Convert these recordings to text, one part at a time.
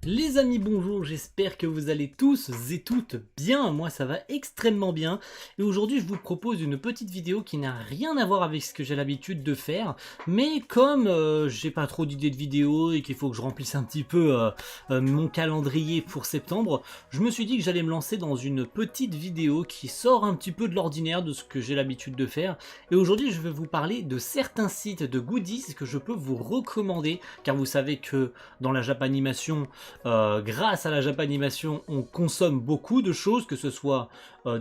Les amis, bonjour, j'espère que vous allez tous et toutes bien, moi ça va extrêmement bien et aujourd'hui je vous propose une petite vidéo qui n'a rien à voir avec ce que j'ai l'habitude de faire, mais comme j'ai pas trop d'idées de vidéos et qu'il faut que je remplisse un petit peu mon calendrier pour septembre, je me suis dit que j'allais me lancer dans une petite vidéo qui sort un petit peu de l'ordinaire de ce que j'ai l'habitude de faire et aujourd'hui je vais vous parler de certains sites de goodies que je peux vous recommander car vous savez que dans la Japanimation, grâce à la Japanimation, on consomme beaucoup de choses, que ce soit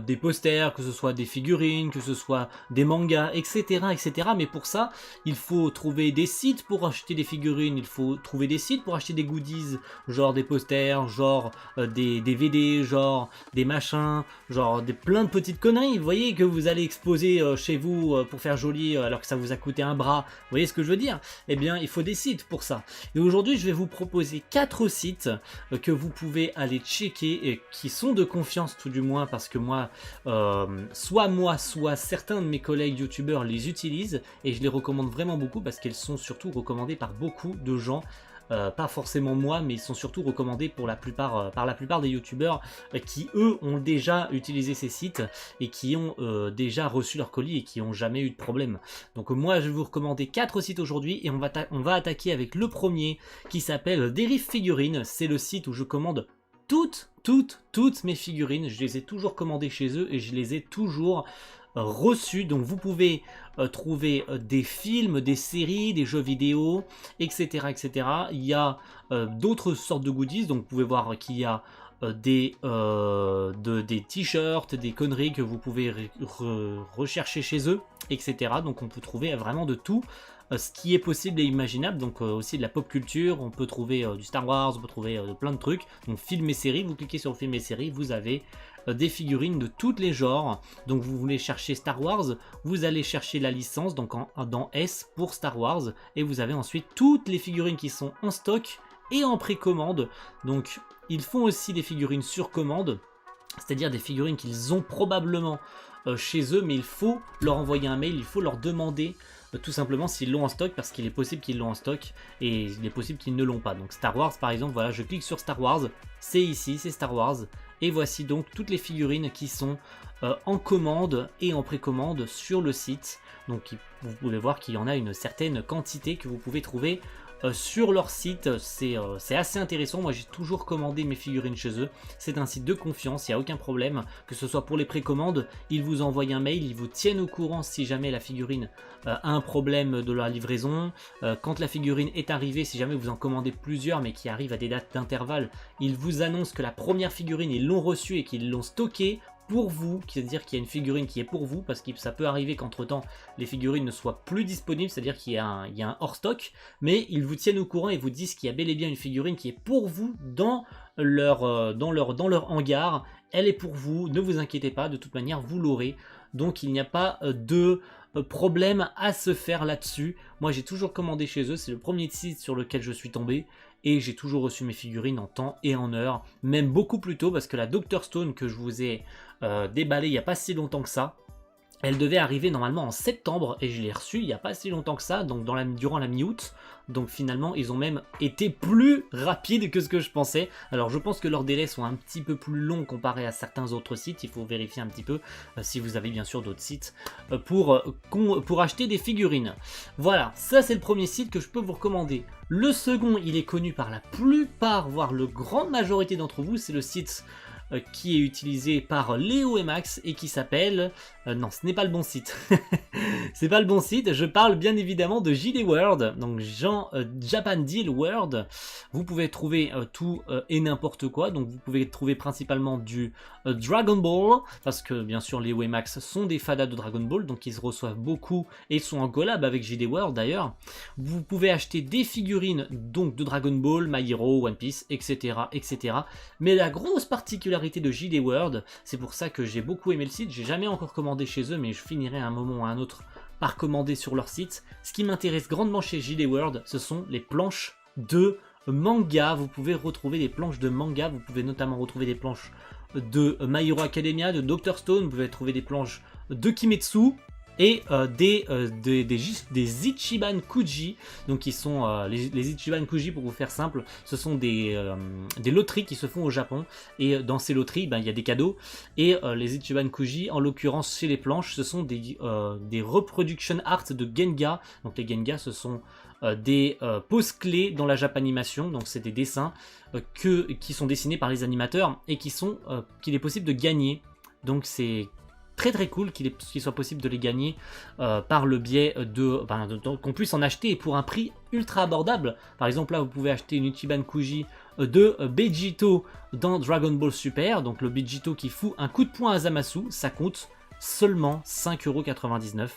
des posters, que ce soit des figurines, que ce soit des mangas, etc., etc. Mais pour ça, il faut trouver des sites pour acheter des figurines, il faut trouver des sites pour acheter des goodies, genre des posters, genre des DVD, genre des machins, genre plein de petites conneries. Vous voyez que vous allez exposer chez vous pour faire joli alors que ça vous a coûté un bras. Vous voyez ce que je veux dire? Eh bien, il faut des sites pour ça. Et aujourd'hui, je vais vous proposer 4 sites que vous pouvez aller checker et qui sont de confiance tout du moins parce que moi, soit certains de mes collègues youtubeurs les utilisent et je les recommande vraiment beaucoup parce qu'elles sont surtout recommandées par beaucoup de gens. Pas forcément moi, mais ils sont surtout recommandés pour la plupart, par la plupart des youtubeurs qui eux ont déjà utilisé ces sites et qui ont déjà reçu leur colis et qui n'ont jamais eu de problème. Donc moi je vais vous recommander 4 sites aujourd'hui et on va attaquer avec le premier qui s'appelle Derive Figurines. C'est le site où je commande toutes mes figurines. Je les ai toujours commandées chez eux et je les ai toujours reçus. Donc vous pouvez trouver des films, des séries, des jeux vidéo, etc. etc. Il y a d'autres sortes de goodies, donc vous pouvez voir qu'il y a des t-shirts, des conneries que vous pouvez rechercher chez eux, etc. Donc on peut trouver vraiment de tout ce qui est possible et imaginable, donc aussi de la pop culture, on peut trouver du Star Wars, on peut trouver plein de trucs, donc films et séries, vous cliquez sur films et séries, vous avez des figurines de tous les genres. Donc vous voulez chercher Star Wars, vous allez chercher la licence, donc dans S pour Star Wars, et vous avez ensuite toutes les figurines qui sont en stock et en précommande. Donc ils font aussi des figurines sur commande, c'est-à-dire des figurines qu'ils ont probablement chez eux, mais il faut leur envoyer un mail, il faut leur demander tout simplement s'ils l'ont en stock, parce qu'il est possible qu'ils l'ont en stock et il est possible qu'ils ne l'ont pas. Donc Star Wars par exemple, voilà, je clique sur Star Wars, c'est ici, c'est Star Wars, et voici donc toutes les figurines qui sont en commande et en précommande sur le site. Donc vous pouvez voir qu'il y en a une certaine quantité que vous pouvez trouver sur leur site. C'est assez intéressant. Moi j'ai toujours commandé mes figurines chez eux, c'est un site de confiance, il n'y a aucun problème, que ce soit pour les précommandes, ils vous envoient un mail, ils vous tiennent au courant si jamais la figurine a un problème de la livraison, quand la figurine est arrivée, si jamais vous en commandez plusieurs mais qui arrivent à des dates d'intervalle, ils vous annoncent que la première figurine ils l'ont reçue et qu'ils l'ont stockée pour vous, c'est-à-dire qu'il y a une figurine qui est pour vous, parce que ça peut arriver qu'entre temps les figurines ne soient plus disponibles, c'est-à-dire qu'il y a un hors stock, mais ils vous tiennent au courant et vous disent qu'il y a bel et bien une figurine qui est pour vous dans leur hangar, elle est pour vous, ne vous inquiétez pas, de toute manière vous l'aurez, donc il n'y a pas de problème à se faire là-dessus. Moi j'ai toujours commandé chez eux, c'est le premier site sur lequel je suis tombé, et j'ai toujours reçu mes figurines en temps et en heure, même beaucoup plus tôt, parce que la Dr Stone que je vous ai déballée il n'y a pas si longtemps que ça, elle devait arriver normalement en septembre et je l'ai reçue il n'y a pas si longtemps que ça, donc durant la mi-août. Donc finalement ils ont même été plus rapides que ce que je pensais. Alors je pense que leurs délais sont un petit peu plus longs comparé à certains autres sites. Il faut vérifier un petit peu si vous avez bien sûr d'autres sites pour acheter des figurines. Voilà, ça c'est le premier site que je peux vous recommander. Le second, il est connu par la plupart, voire la grande majorité d'entre vous, c'est le site qui est utilisé par Léo et Max et qui s'appelle... non, ce n'est pas le bon site. C'est pas le bon site. Je parle bien évidemment de JD World, donc Japan Deal World. Vous pouvez trouver tout et n'importe quoi. Donc vous pouvez trouver principalement du Dragon Ball, parce que bien sûr Léo et Max sont des fadas de Dragon Ball, donc ils se reçoivent beaucoup et sont en collab avec JD World d'ailleurs. Vous pouvez acheter des figurines donc de Dragon Ball, My Hero, One Piece, etc., etc. Mais la grosse particularité de JD World, c'est pour ça que j'ai beaucoup aimé le site, j'ai jamais encore commandé chez eux, mais je finirai à un moment ou à un autre par commander sur leur site. Ce qui m'intéresse grandement chez JD World, ce sont les planches de manga. Vous pouvez retrouver des planches de manga, vous pouvez notamment retrouver des planches de My Hero Academia, de Dr Stone, vous pouvez trouver des planches de Kimetsu, et des Ichiban Kuji, donc qui sont les Ichiban Kuji, pour vous faire simple, ce sont des loteries qui se font au Japon, et dans ces loteries il y a des cadeaux, et les Ichiban Kuji, en l'occurrence chez les planches, ce sont des reproduction art de Genga. Donc les Genga, ce sont des poses clés dans la Japanimation, donc c'est des dessins qui sont dessinés par les animateurs et qu'il est possible de gagner. Donc c'est très très cool qu'il soit possible de les gagner par le biais qu'on puisse en acheter pour un prix ultra abordable. Par exemple là vous pouvez acheter une Ichiban Kuji de Vegito dans Dragon Ball Super, donc le Vegito qui fout un coup de poing à Zamasu, ça coûte seulement 5,99 €.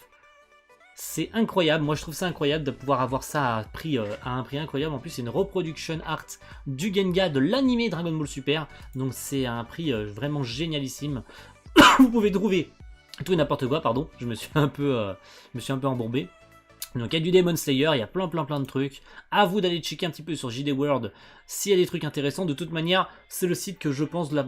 C'est incroyable, moi je trouve ça incroyable de pouvoir avoir ça à un prix incroyable. En plus c'est une reproduction art du Genga de l'animé Dragon Ball Super, donc c'est un prix vraiment génialissime. Vous pouvez trouver tout et n'importe quoi, pardon, je me suis un peu embourbé. Donc il y a du Demon Slayer, il y a plein de trucs. À vous d'aller checker un petit peu sur JD World s'il y a des trucs intéressants. De toute manière, c'est le site que je pense la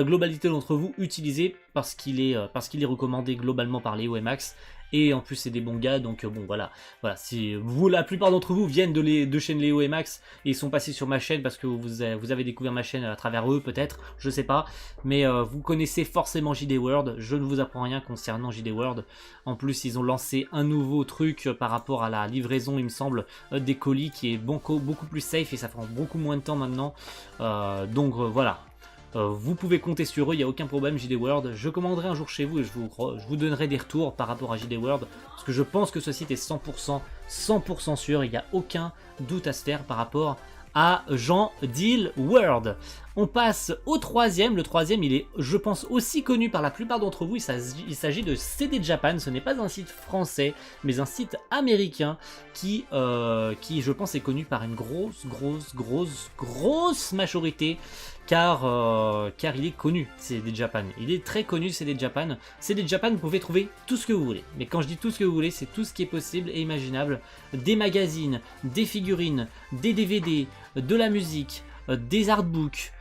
globalité d'entre vous utilisez parce qu'il est recommandé globalement par les OMAX. Et en plus c'est des bons gars, donc bon voilà, si vous, la plupart d'entre vous viennent de chaîne Léo et Max et ils sont passés sur ma chaîne parce que vous avez découvert ma chaîne à travers eux peut-être, je sais pas, mais vous connaissez forcément JD World, je ne vous apprends rien concernant JD World. En plus ils ont lancé un nouveau truc par rapport à la livraison, il me semble, des colis qui est beaucoup plus safe et ça prend beaucoup moins de temps maintenant, donc voilà. Vous pouvez compter sur eux, il n'y a aucun problème. JD World, je commanderai un jour chez vous et je vous donnerai des retours par rapport à JD World, parce que je pense que ce site est 100% sûr, il n'y a aucun doute à se faire par rapport à Jean Deal World. On passe au troisième. Le troisième, il est, je pense, aussi connu par la plupart d'entre vous. Il s'agit de CD Japan. Ce n'est pas un site français, mais un site américain qui, je pense, est connu par une grosse majorité. Car il est connu, CD Japan. Il est très connu, CD Japan. CD Japan, vous pouvez trouver tout ce que vous voulez. Mais quand je dis tout ce que vous voulez, c'est tout ce qui est possible et imaginable. Des magazines, des figurines, des DVD, de la musique, des artbooks,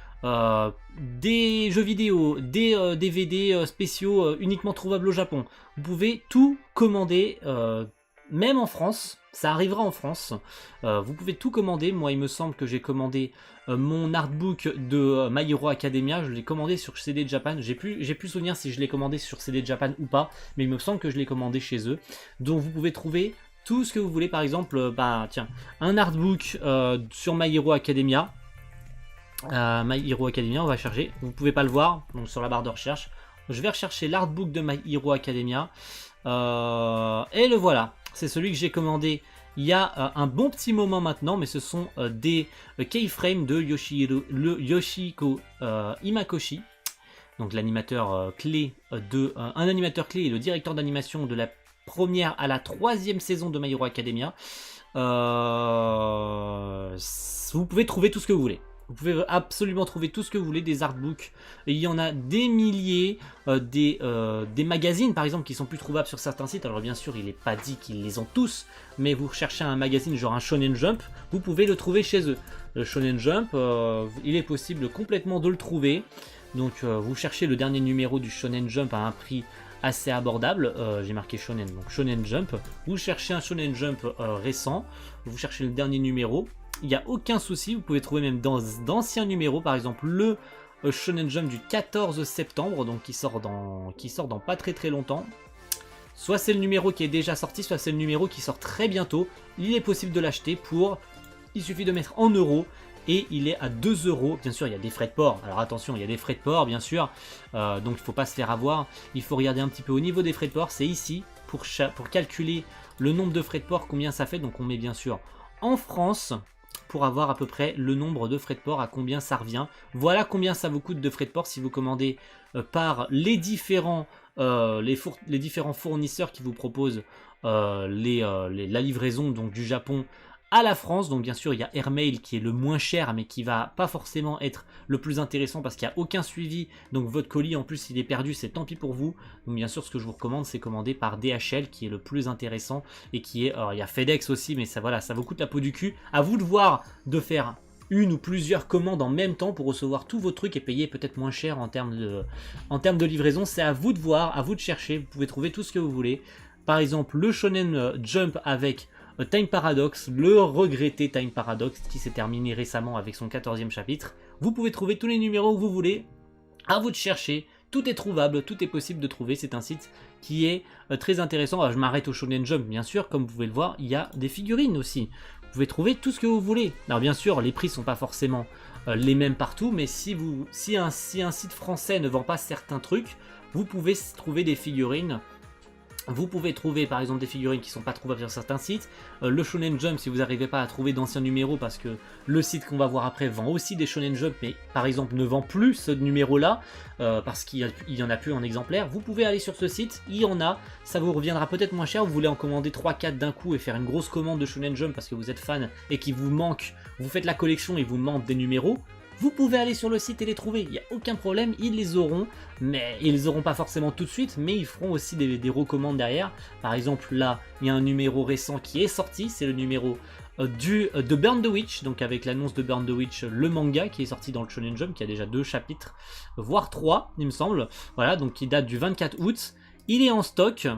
des jeux vidéo, des DVD spéciaux uniquement trouvables au Japon. Vous pouvez tout commander, même en France. Ça arrivera en France. Vous pouvez tout commander. Moi, il me semble que j'ai commandé mon artbook de My Hero Academia. Je l'ai commandé sur CD Japan. J'ai plus souvenir si je l'ai commandé sur CD Japan ou pas, mais il me semble que je l'ai commandé chez eux. Donc vous pouvez trouver tout ce que vous voulez. Par exemple, tiens, un artbook sur My Hero Academia. My Hero Academia, on va chercher. Vous pouvez pas le voir, donc sur la barre de recherche. Je vais rechercher l'artbook de My Hero Academia. Et le voilà. C'est celui que j'ai commandé il y a un bon petit moment maintenant, mais ce sont des keyframes de Yoshiko Imakoshi, donc l'animateur clé un animateur clé et le directeur d'animation de la première à la 3e saison de My Hero Academia. Vous pouvez trouver tout ce que vous voulez. Vous pouvez absolument trouver tout ce que vous voulez, des artbooks. Et il y en a des milliers, des magazines par exemple qui sont plus trouvables sur certains sites. Alors bien sûr, il n'est pas dit qu'ils les ont tous, mais vous recherchez un magazine genre un Shonen Jump, vous pouvez le trouver chez eux. Le Shonen Jump, il est possible complètement de le trouver. Donc vous cherchez le dernier numéro du Shonen Jump à un prix assez abordable, j'ai marqué Shonen, donc Shonen Jump. Vous cherchez un Shonen Jump récent, vous cherchez le dernier numéro. Il n'y a aucun souci, vous pouvez trouver même dans d'anciens numéros, par exemple le Shonen Jump du 14 septembre, donc qui sort dans pas très longtemps. Soit c'est le numéro qui est déjà sorti, soit c'est le numéro qui sort très bientôt. Il est possible de l'acheter il suffit de mettre en euros et il est à 2 €. Bien sûr, il y a des frais de port. Alors attention, il y a des frais de port, bien sûr, donc il ne faut pas se faire avoir. Il faut regarder un petit peu au niveau des frais de port, c'est ici pour calculer le nombre de frais de port, combien ça fait. Donc on met bien sûr en France, pour avoir à peu près le nombre de frais de port, à combien ça revient. Voilà combien ça vous coûte de frais de port si vous commandez par les différents fournisseurs qui vous proposent la livraison donc du Japon à la France. Donc bien sûr il y a Airmail qui est le moins cher, mais qui va pas forcément être le plus intéressant parce qu'il n'y a aucun suivi, donc votre colis en plus s'il est perdu, c'est tant pis pour vous. Donc bien sûr ce que je vous recommande, c'est commander par DHL qui est le plus intéressant, et qui est, il y a FedEx aussi, mais ça voilà, ça vous coûte la peau du cul. À vous de voir de faire une ou plusieurs commandes en même temps pour recevoir tous vos trucs et payer peut-être moins cher en termes de livraison. C'est à vous de voir, à vous de chercher, vous pouvez trouver tout ce que vous voulez. par exemple le Shonen Jump avec Time Paradox, le regretté Time Paradox qui s'est terminé récemment avec son 14e chapitre. Vous pouvez trouver tous les numéros que vous voulez, à vous de chercher, tout est trouvable, tout est possible de trouver, c'est un site qui est très intéressant. Alors, je m'arrête au Shonen Jump bien sûr, comme vous pouvez le voir, il y a des figurines aussi. Vous pouvez trouver tout ce que vous voulez. Alors bien sûr, les prix ne sont pas forcément les mêmes partout, mais si un site français ne vend pas certains trucs, vous pouvez trouver des figurines. Vous pouvez trouver par exemple des figurines qui ne sont pas trouvables sur certains sites. Le Shonen Jump, si vous n'arrivez pas à trouver d'anciens numéros, parce que le site qu'on va voir après vend aussi des Shonen Jump, mais par exemple ne vend plus ce numéro-là, parce qu'il n'y en a plus en exemplaire, vous pouvez aller sur ce site, il y en a, ça vous reviendra peut-être moins cher, vous voulez en commander 3-4 d'un coup et faire une grosse commande de Shonen Jump parce que vous êtes fan et qu'il vous manque, vous faites la collection et vous manque des numéros. Vous pouvez aller sur le site et les trouver, il n'y a aucun problème, ils les auront, mais ils les auront pas forcément tout de suite, mais ils feront aussi des recommandes derrière. Par exemple, là, il y a un numéro récent qui est sorti, c'est le numéro de Burn the Witch, donc avec l'annonce de Burn the Witch, le manga qui est sorti dans le Shonen Jump, qui a déjà 2 chapitres, voire 3, il me semble, voilà, donc qui date du 24 août. Il est en stock,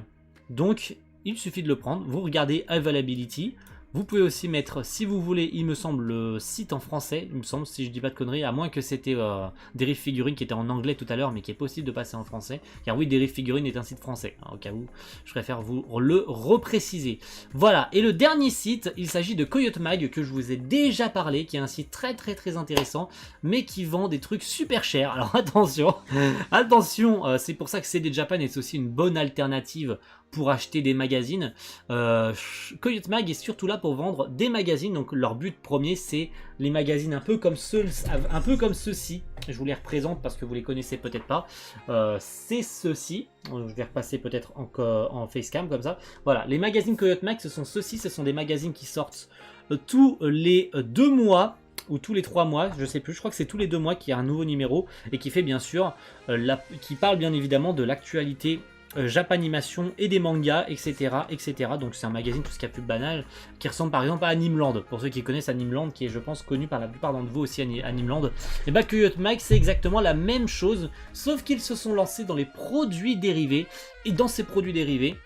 donc il suffit de le prendre, vous regardez Availability. Vous pouvez aussi mettre, si vous voulez, il me semble, le site en français, il me semble, si je dis pas de conneries, à moins que c'était Derive Figurine qui était en anglais tout à l'heure, mais qui est possible de passer en français. Car oui, Derive Figurine est un site français, hein, au cas où, je préfère vous le repréciser. Voilà, et le dernier site, il s'agit de Coyote Mag, que je vous ai déjà parlé, qui est un site très intéressant, mais qui vend des trucs super chers. Alors attention, attention, c'est pour ça que CD Japan est aussi une bonne alternative pour acheter des magazines. Coyote Mag est surtout là pour vendre des magazines, donc leur but premier c'est les magazines un peu comme ceux-ci. Je vous les représente parce que vous les connaissez peut-être pas. C'est ceux-ci. Je vais repasser peut-être en facecam comme ça. Voilà, les magazines Coyote Mag, ce sont ceux-ci. Ce sont des magazines qui sortent tous les 2 mois ou tous les 3 mois, je sais plus, je crois que c'est tous les 2 mois qu'il y a un nouveau numéro et qui fait bien sûr, qui parle bien évidemment de l'actualité Japanimation et des mangas, etc. Donc c'est un magazine tout ce qu'il y a plus banal, qui ressemble par exemple à Animeland, pour ceux qui connaissent Animeland, qui est je pense connu par la plupart d'entre vous aussi, Animeland. Et bah Coyote Mag c'est exactement la même chose, sauf qu'ils se sont lancés dans les produits dérivés, et dans ces produits dérivés,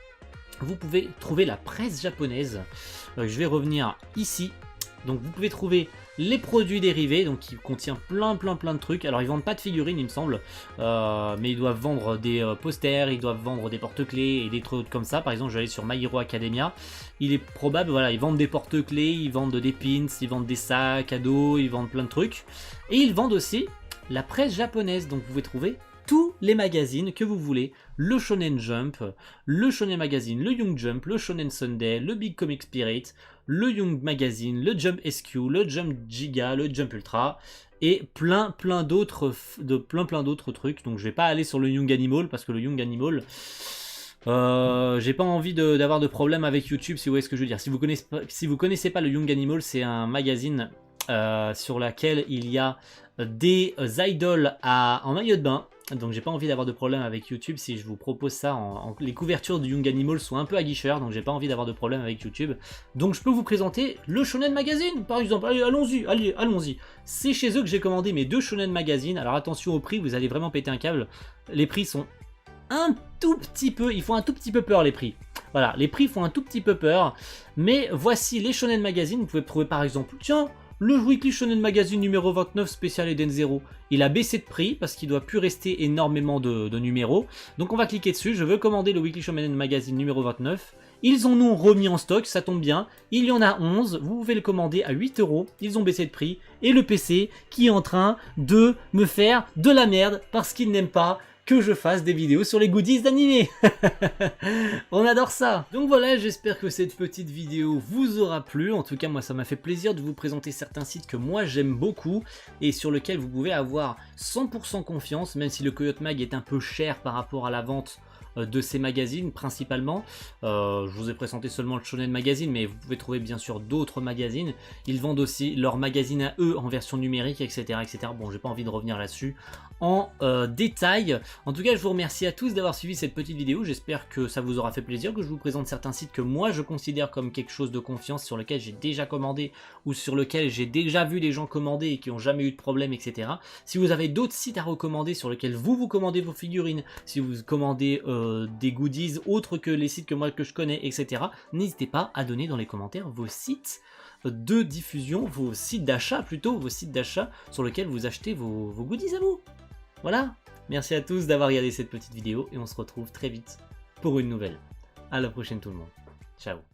vous pouvez trouver la presse japonaise. Je vais revenir ici, donc vous pouvez trouver les produits dérivés, donc qui contient plein de trucs. Alors ils vendent pas de figurines il me semble, mais ils doivent vendre des posters, ils doivent vendre des porte-clés et des trucs comme ça. Par exemple je vais aller sur My Hero Academia, il est probable, voilà, ils vendent des porte-clés, ils vendent des pins, ils vendent des sacs à dos, ils vendent plein de trucs. Et ils vendent aussi la presse japonaise, donc vous pouvez trouver tous les magazines que vous voulez, le Shonen Jump, le Shonen Magazine, le Young Jump, le Shonen Sunday, le Big Comic Spirit, le Young Magazine, le Jump SQ, le Jump Giga, le Jump Ultra et plein d'autres trucs. Donc je vais pas aller sur le Young Animal parce que le Young Animal, j'ai pas envie d'avoir de problème avec YouTube, si vous voyez ce que je veux dire. Si vous connaissez pas le Young Animal, c'est un magazine sur lequel il y a des idoles en maillot de bain. Donc j'ai pas envie d'avoir de problème avec YouTube si je vous propose ça. Les couvertures du Young Animal sont un peu aguicheurs, donc j'ai pas envie d'avoir de problème avec YouTube. Donc je peux vous présenter le Shonen Magazine par exemple. Allez, allons-y. C'est chez eux que j'ai commandé mes 2 Shonen Magazine. Alors attention au prix, vous allez vraiment péter un câble. Les prix sont un tout petit peu, ils font un tout petit peu peur les prix. Voilà, les prix font un tout petit peu peur. Mais voici les Shonen Magazine. Vous pouvez trouver par exemple, tiens, le Weekly Shonen Magazine numéro 29 spécial Eden Zero, il a baissé de prix parce qu'il doit plus rester énormément de numéros. Donc on va cliquer dessus, je veux commander le Weekly Shonen Magazine numéro 29. Ils en ont remis en stock, ça tombe bien. Il y en a 11, vous pouvez le commander à 8 €, ils ont baissé de prix. Et le PC qui est en train de me faire de la merde parce qu'il n'aime pas que je fasse des vidéos sur les goodies d'animé. On adore ça. Donc voilà, j'espère que cette petite vidéo vous aura plu. En tout cas, moi, ça m'a fait plaisir de vous présenter certains sites que moi, j'aime beaucoup et sur lesquels vous pouvez avoir 100% confiance, même si le Coyote Mag est un peu cher par rapport à la vente de ces magazines principalement. Je vous ai présenté seulement le Shonen Magazine, mais vous pouvez trouver bien sûr d'autres magazines. Ils vendent aussi leurs magazines à eux en version numérique, etc. Bon, j'ai pas envie de revenir là-dessus en détail. En tout cas, je vous remercie à tous d'avoir suivi cette petite vidéo. J'espère que ça vous aura fait plaisir, que je vous présente certains sites que moi je considère comme quelque chose de confiance, sur lequel j'ai déjà commandé ou sur lequel j'ai déjà vu des gens commander et qui n'ont jamais eu de problème, etc. Si vous avez d'autres sites à recommander sur lesquels vous commandez vos figurines, si vous commandez des goodies autres que les sites que je connais, etc. N'hésitez pas à donner dans les commentaires vos sites de diffusion, vos sites d'achat plutôt, vos sites d'achat sur lesquels vous achetez vos goodies à vous. Voilà, merci à tous d'avoir regardé cette petite vidéo et on se retrouve très vite pour une nouvelle. À la prochaine tout le monde. Ciao.